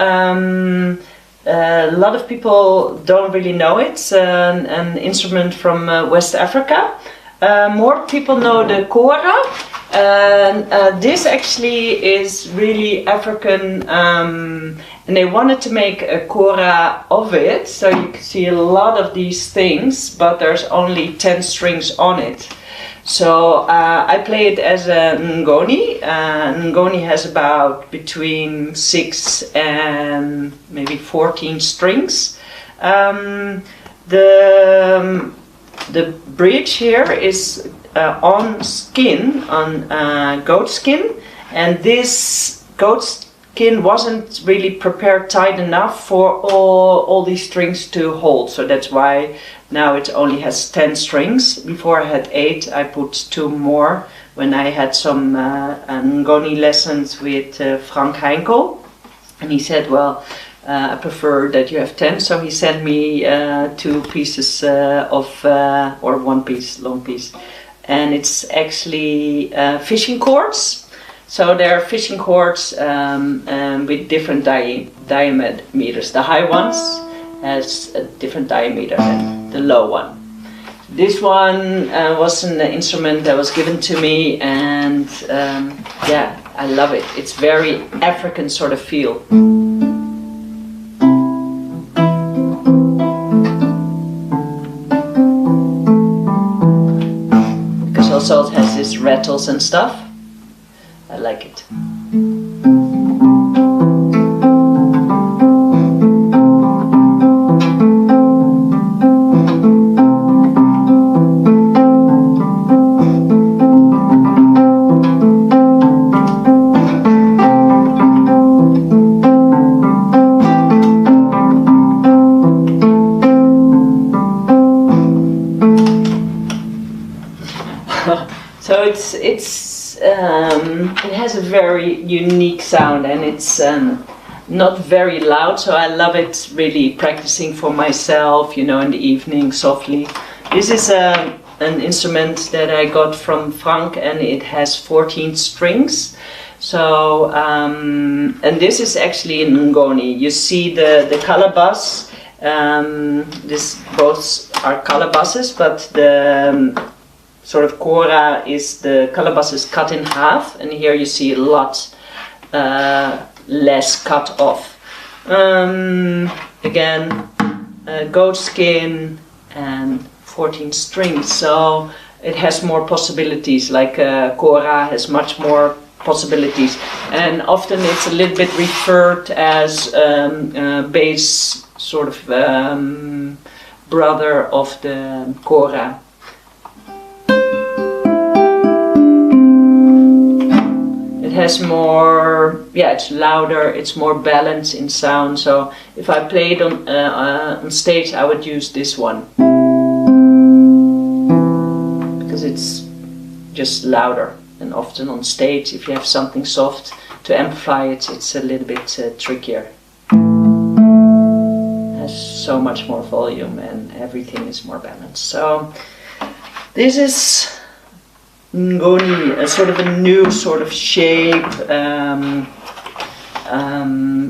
a lot of people don't really know it. It's an instrument from West Africa. More people know the kora. This actually is really African, and they wanted to make a kora of it, so you can see a lot of these things, but there's only 10 strings on it. So I play it as a ngoni. Ngoni has about between 6 and maybe 14 strings. The bridge here is on skin, on goat skin, and this goat skin wasn't really prepared tight enough for all these strings to hold, so that's why now it only has 10 strings. Before I had 8, I put 2 more when I had some ngoni lessons with Frank Heinkel, and he said, well, I prefer that you have 10, so he sent me 2 pieces or 1 piece, long piece. And it's actually fishing cords. So there are fishing cords with different diameters. The high ones has a different diameter than the low one. This one was an instrument that was given to me, and yeah, I love it. It's very African sort of feel. Also it has these rattles and stuff. I like it. So it has a very unique sound, and it's not very loud, so I love it really practicing for myself, you know, in the evening softly. This is an instrument that I got from Frank, and it has 14 strings. So and this is actually in ngoni. You see the calabash. This both are calabashes, but the sort of kora is the calabash is cut in half, and here you see a lot less cut off. Again, goat skin and 14 strings, so it has more possibilities. Like kora has much more possibilities, and often it's a little bit referred as bass sort of brother of the kora. It has more, yeah, it's louder, it's more balanced in sound, so if I play it on stage I would use this one, because it's just louder, and often on stage if you have something soft to amplify it, it's a little bit trickier. It has so much more volume and everything is more balanced. So this is ngoni, a sort of a new sort of shape.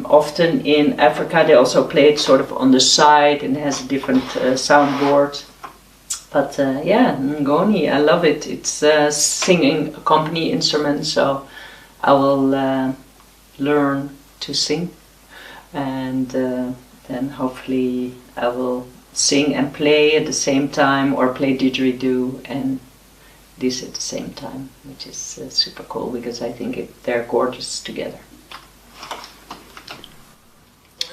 Often in Africa they also play it sort of on the side and has a different soundboard. But yeah, ngoni, I love it. It's a singing accompany instrument, so I will learn to sing, and then hopefully I will sing and play at the same time, or play didgeridoo and this at the same time, which is super cool, because I think they're gorgeous together.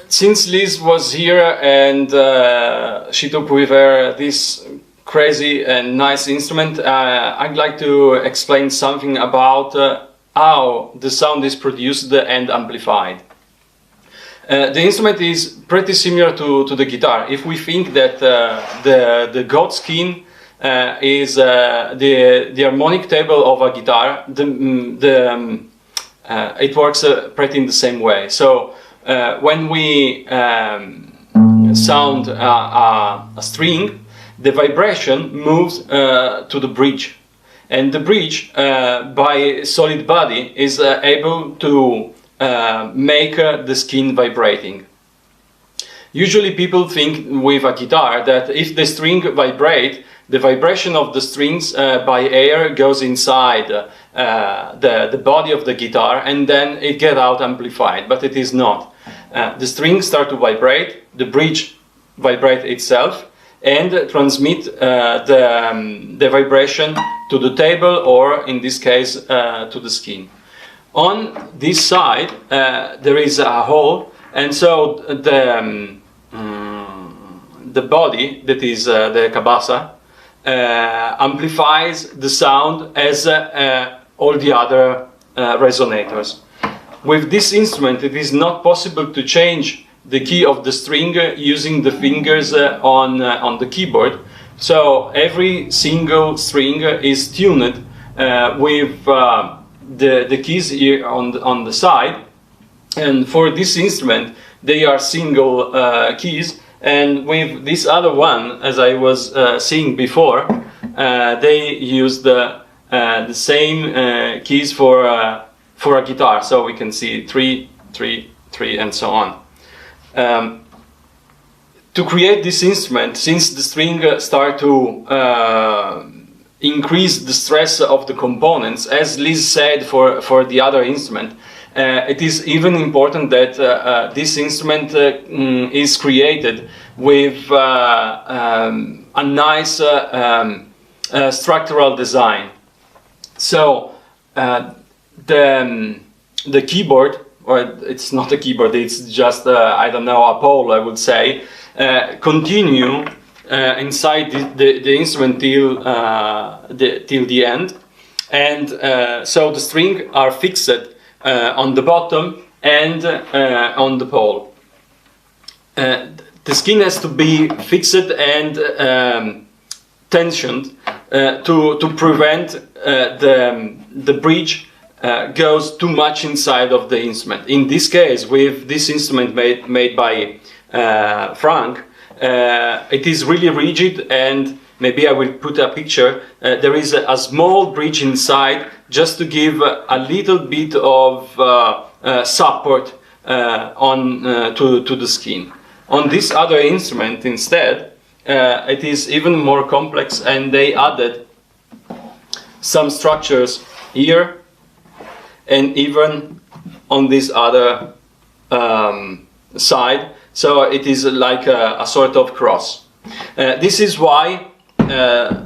Since Liz was here and she took with her this crazy and nice instrument, I'd like to explain something about how the sound is produced and amplified. The instrument is pretty similar to the guitar. If we think that the goat skin is the harmonic table of a guitar, it works pretty in the same way. So when we sound a string, the vibration moves to the bridge, and the bridge by solid body is able to make the skin vibrating. Usually people think with a guitar that if the string vibrate, the vibration of the strings by air goes inside the body of the guitar and then it gets out amplified, but it is not. The strings start to vibrate, the bridge vibrates itself and transmit the vibration to the table, or in this case to the skin. On this side there is a hole, and so the body, that is the cabasa, amplifies the sound as all the other resonators. With this instrument it is not possible to change the key of the string using the fingers on the keyboard, so every single string is tuned with the keys here on the side, and for this instrument they are single keys, and with this other one, as I was seeing before, they use the same keys for a guitar, so we can see 3, 3, 3 and so on. To create this instrument, since the string start to increase the stress of the components, as Liz said for the other instrument, it is even important that this instrument is created with a nice structural design. So the keyboard, or it's not a keyboard, it's just I don't know, a pole, I would say, continue inside the instrument till the end, and so the strings are fixed on the bottom and on the pole. The skin has to be fixed and tensioned to prevent the bridge goes too much inside of the instrument. In this case, with this instrument made by Frank, it is really rigid, and maybe I will put a picture. There is a small bridge inside just to give a little bit of support to the skin. On this other instrument instead, it is even more complex, and they added some structures here and even on this other side, so it is like a sort of cross. This is why the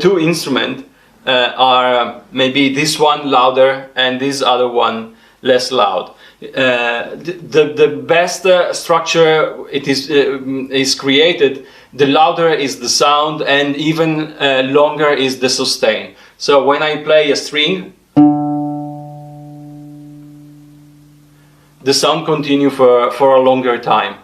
two instruments are maybe this one louder and this other one less loud. The best structure it is created, the louder is the sound, and even longer is the sustain. So when I play a string, the sound continues for a longer time.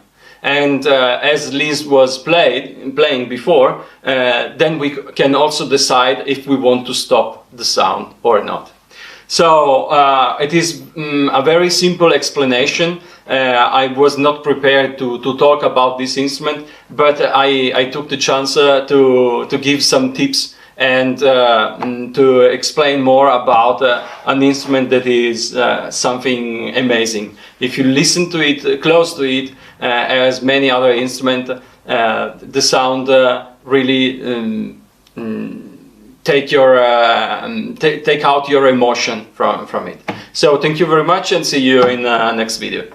And as Liz was playing before, then we can also decide if we want to stop the sound or not. So it is a very simple explanation. I was not prepared to talk about this instrument, but I took the chance to give some tips and to explain more about an instrument that is something amazing. If you listen to it, close to it, as many other instruments, the sound really take out your emotion from it. So thank you very much, and see you in the next video.